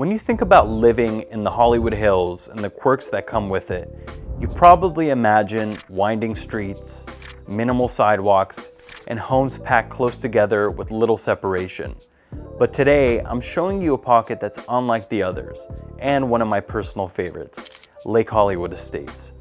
When you think about living in the Hollywood Hills and the quirks that come with it, you probably imagine winding streets, minimal sidewalks, and homes packed close together with little separation. But today, I'm showing you a pocket that's unlike the others, and one of my personal favorites, Lake Hollywood Estates.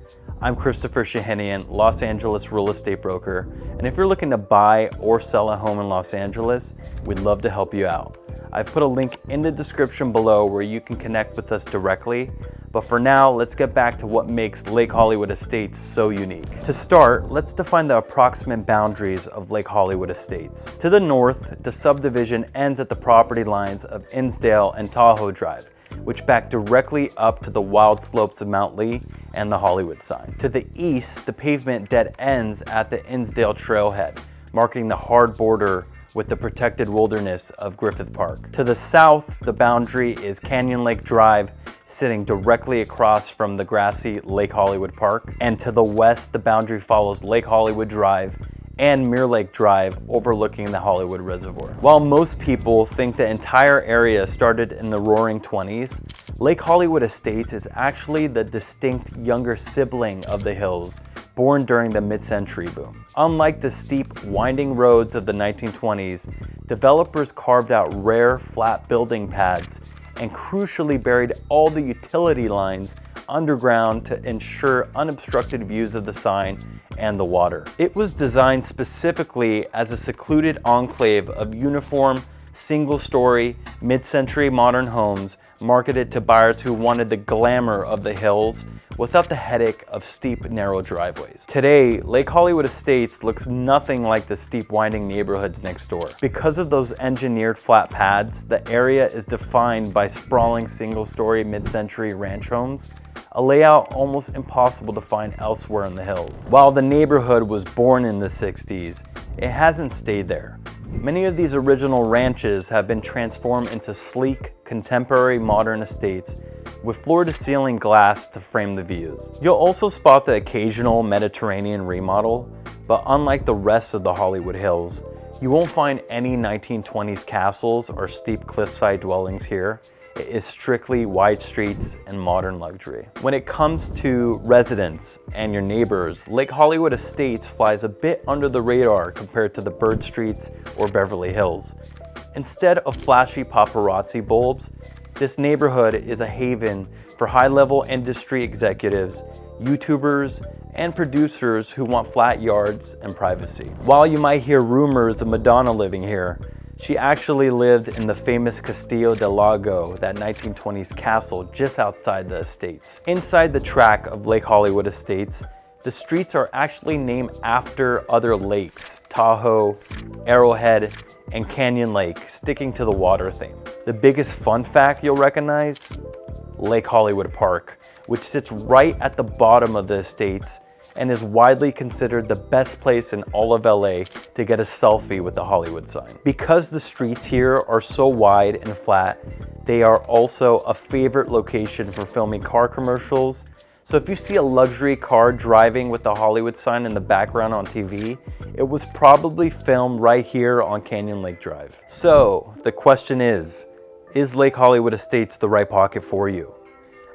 I'm Christopher Shahinian, Los Angeles real estate broker, and if you're looking to buy or sell a home in Los Angeles, we'd love to help you out. I've put a link in the description below where you can connect with us directly, but for now, let's get back to what makes Lake Hollywood Estates so unique. To start, let's define the approximate boundaries of Lake Hollywood Estates. To the north, the subdivision ends at the property lines of Innsdale and Tahoe Drive, which back directly up to the wild slopes of Mount Lee and the Hollywood sign. To the east, the pavement dead ends at the Innsdale Trailhead, marking the hard border with the protected wilderness of Griffith Park. To the south, the boundary is Canyon Lake Drive, sitting directly across from the grassy Lake Hollywood Park. And to the west, the boundary follows Lake Hollywood Drive and Mirror Lake Drive, overlooking the Hollywood Reservoir. While most people think the entire area started in the Roaring 20s, Lake Hollywood Estates is actually the distinct younger sibling of the hills, born during the mid-century boom. Unlike the steep, winding roads of the 1920s, developers carved out rare, flat building pads and crucially buried all the utility lines underground to ensure unobstructed views of the sign and the water. It was designed specifically as a secluded enclave of uniform, single-story, mid-century modern homes marketed to buyers who wanted the glamour of the hills without the headache of steep, narrow driveways. Today, Lake Hollywood Estates looks nothing like the steep, winding neighborhoods next door. Because of those engineered flat pads, the area is defined by sprawling single-story mid-century ranch homes, a layout almost impossible to find elsewhere in the hills. While the neighborhood was born in the 60s, it hasn't stayed there. Many of these original ranches have been transformed into sleek, contemporary modern estates with floor-to-ceiling glass to frame the views. You'll also spot the occasional Mediterranean remodel, but unlike the rest of the Hollywood Hills, you won't find any 1920s castles or steep cliffside dwellings here. It is strictly wide streets and modern luxury. When it comes to residents and your neighbors, Lake Hollywood Estates flies a bit under the radar compared to the Bird Streets or Beverly Hills. Instead of flashy paparazzi bulbs, this neighborhood is a haven for high-level industry executives, YouTubers, and producers who want flat yards and privacy. While you might hear rumors of Madonna living here, she actually lived in the famous Castillo del Lago, that 1920s castle just outside the estates. Inside the track of Lake Hollywood Estates, the streets are actually named after other lakes, Tahoe, Arrowhead, and Canyon Lake, sticking to the water theme. The biggest fun fact you'll recognize? Lake Hollywood Park, which sits right at the bottom of the estates and is widely considered the best place in all of LA to get a selfie with the Hollywood sign. Because the streets here are so wide and flat, they are also a favorite location for filming car commercials. So if you see a luxury car driving with the Hollywood sign in the background on TV, it was probably filmed right here on Canyon Lake Drive. So the question is Lake Hollywood Estates the right pocket for you?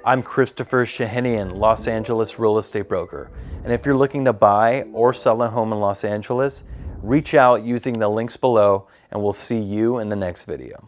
I'm Christopher Shahinian, Los Angeles real estate broker. And if you're looking to buy or sell a home in Los Angeles, reach out using the links below and we'll see you in the next video.